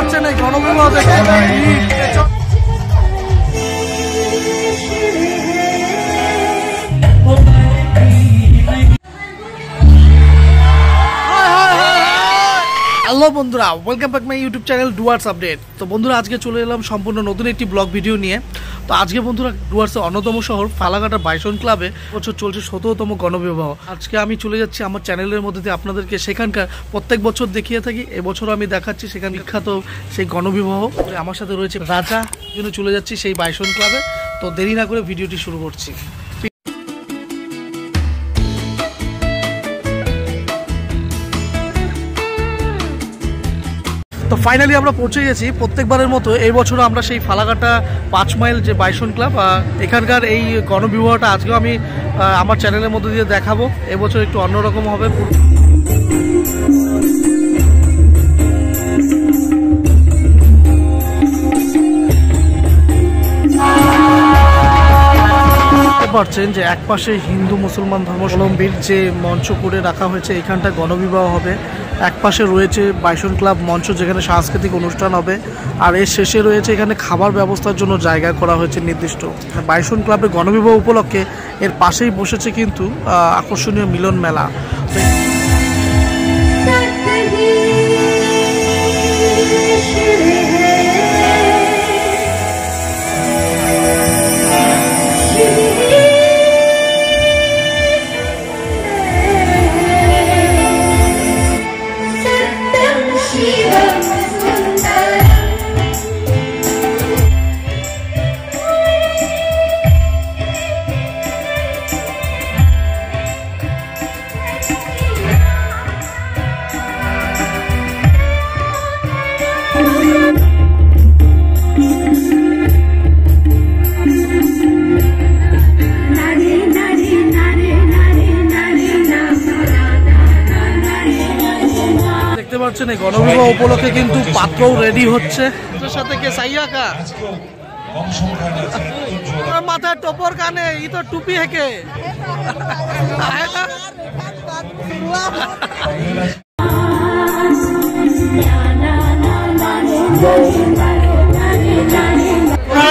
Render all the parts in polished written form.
পাচ্ছেন এই গণবিবাহ দেখে হ্যালো বন্ধুরা, welcome back my YouTube channel Dooars update. তো বন্ধুরা, আজকে চলে এলাম সম্পূর্ণ নতুন একটি ব্লগ ভিডিও নিয়ে। তো আজকে বন্ধুরা, ডুয়ার্সের অন্যতম শহর ফালাকাটা বাইসন ক্লাবে বছর চলছে 17তম গণবিবাহ। আজকে আমি চলে যাচ্ছি আমার চ্যানেলের মধ্যে দিয়ে আপনাদেরকে সেখানকার প্রত্যেক বছর দেখিয়ে থাকি, এবছর আমি দেখাচ্ছি সেখানে বিখ্যাত সেই গণবিবাহ। আমার সাথে রয়েছে রাজা, জন্য চলে যাচ্ছি সেই বাইসন ক্লাবে। তো দেরি না করে ভিডিওটি শুরু করছি। তো ফাইনালি আমরা পৌঁছে গেছি। প্রত্যেকবারের মতো এই বছরও আমরা সেই ফালাকাটা 5 মাইল যে বাইসন ক্লাব, এখানকার এই গণবিবাহটা আজকেও আমি আমার চ্যানেলের মধ্যে দিয়ে দেখাবো। এবছর একটু অন্যরকম হবে। পারছেন যে একপাশে হিন্দু মুসলমান ধর্মাবলম্বীর যে মঞ্চ করে রাখা হয়েছে, এখানটা গণবিবাহ হবে। একপাশে রয়েছে বাইসন ক্লাব মঞ্চ, যেখানে সাংস্কৃতিক অনুষ্ঠান হবে। আর এর শেষে রয়েছে এখানে খাবার ব্যবস্থার জন্য জায়গা করা হয়েছে নির্দিষ্ট। বাইসন ক্লাবের গণবিবাহ উপলক্ষে এর পাশেই বসেছে কিন্তু আকর্ষণীয় মিলন মেলা। দেখতে পাচ্ছেন এই গণবিবাহ উপলক্ষে কিন্তু পাত্রও রেডি হচ্ছে। সাথে কে সাইয়া কা মাথায় টোপর কানে ই তো টুপি হেকে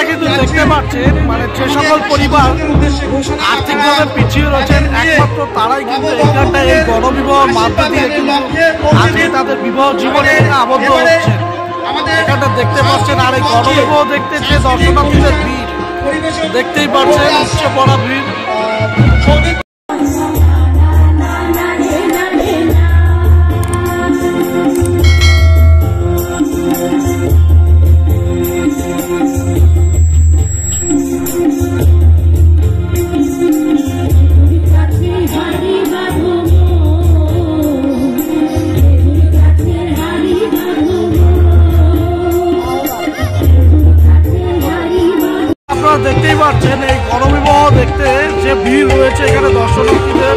কিন্তু দেখতে পাচ্ছেন, মানে যে সকল পরিবার আর্থিকভাবে পিছিয়ে রয়েছেন একমাত্র তারাই কিন্তু এখানটায় এই গণবিবাহের মাধ্যমে দিয়ে কিন্তু আজকে তাদের বিবাহ জীবনে আবদ্ধ হচ্ছে। এখানটা দেখতে পাচ্ছেন। আর এই গণবিবাহ দেখতে যে দর্শনার্থীদের ভিড় দেখতেই পাচ্ছেন, উচ্চ পড়া ভিড়। দেখতেই পাচ্ছেন এই গণবিবাহ দেখতে যে ভিড় রয়েছে এখানে দর্শনার্থীদের।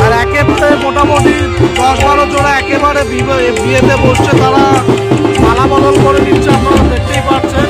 আর একেবারে মোটামুটি 10-12 জোড়া একেবারে বিয়েতে বসছে, তারা মালা বদল করে নিচ্ছে, আপনারা দেখতেই পাচ্ছেন।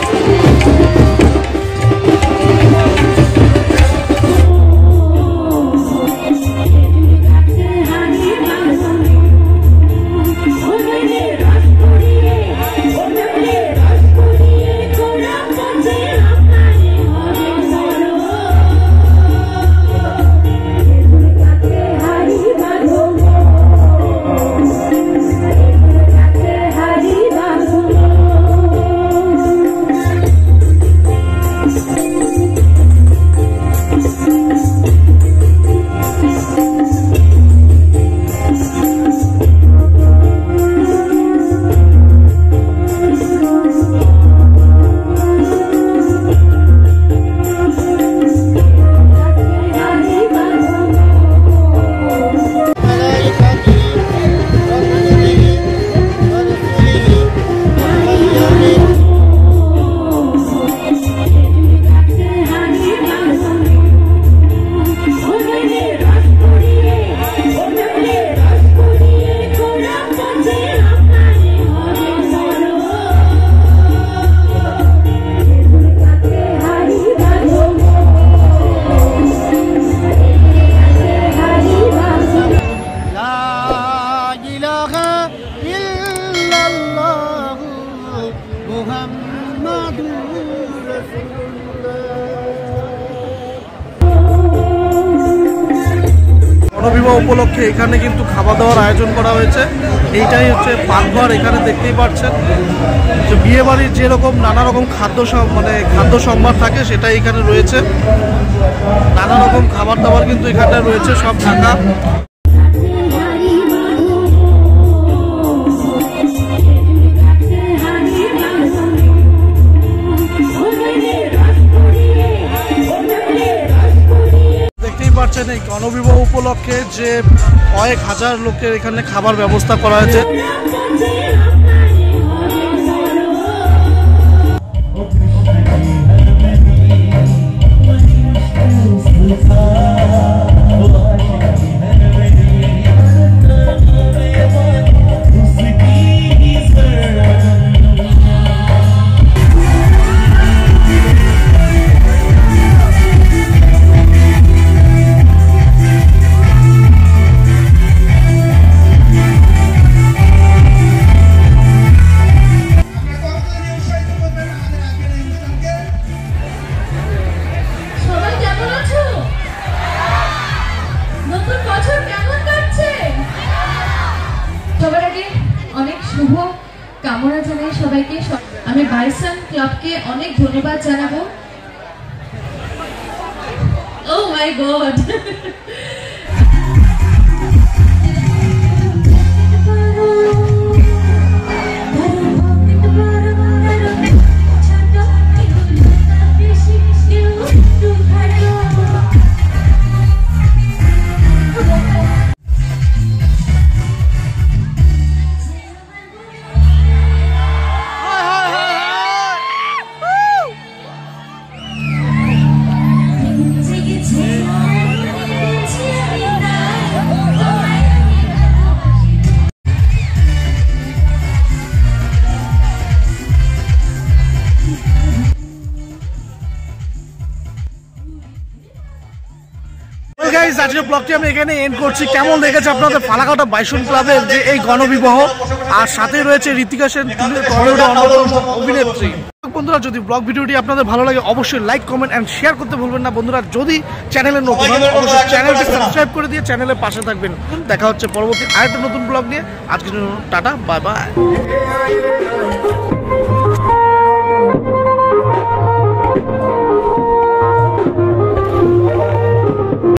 গণবিবাহ উপলক্ষে এখানে কিন্তু খাওয়া দাওয়ার আয়োজন করা হয়েছে। এইটাই হচ্ছে পাকঘর। এখানে দেখতেই পাচ্ছেন যে বিয়ে বাড়ির যেরকম নানা রকম খাদ্য সম্ভার থাকে সেটাই এখানে রয়েছে। নানা রকম খাবার দাবার কিন্তু এখানে রয়েছে, সব ঢাকা। পাচ্ছেন এই গণবিবাহ উপলক্ষে যে কয়েক হাজার লোকের এখানে খাবার ব্যবস্থা করা হয়েছে। অনেক শুভ কামনা জানাই সবাইকে। আমি বাইসন ক্লাবকে অনেক ধন্যবাদ জানাবো। ও মাই গড, আজকের ব্লগটি আমি এখানে এন্ড করছি। কেমন লেগেছে আপনাদের ফালাকাটা বাইসন ক্লাবের যে এই গণবিবাহ? আর সাথে রয়েছে ঋতিকা সেন, অভিনেত্রী। বন্ধুরা, যদি ব্লগ ভিডিওটি আপনাদের ভালো লাগে অবশ্যই লাইক, কমেন্ট এন্ড শেয়ার করতে ভুলবেন না। বন্ধুরা, যদি চ্যানেলে নতুন হন অবশ্যই চ্যানেলটি সাবস্ক্রাইব করে দিয়ে চ্যানেলের পাশে থাকবেন। দেখা হচ্ছে পরবর্তী আরেকটা নতুন ব্লগ নিয়ে। আজকের জন্য টাটা, বাই বাই।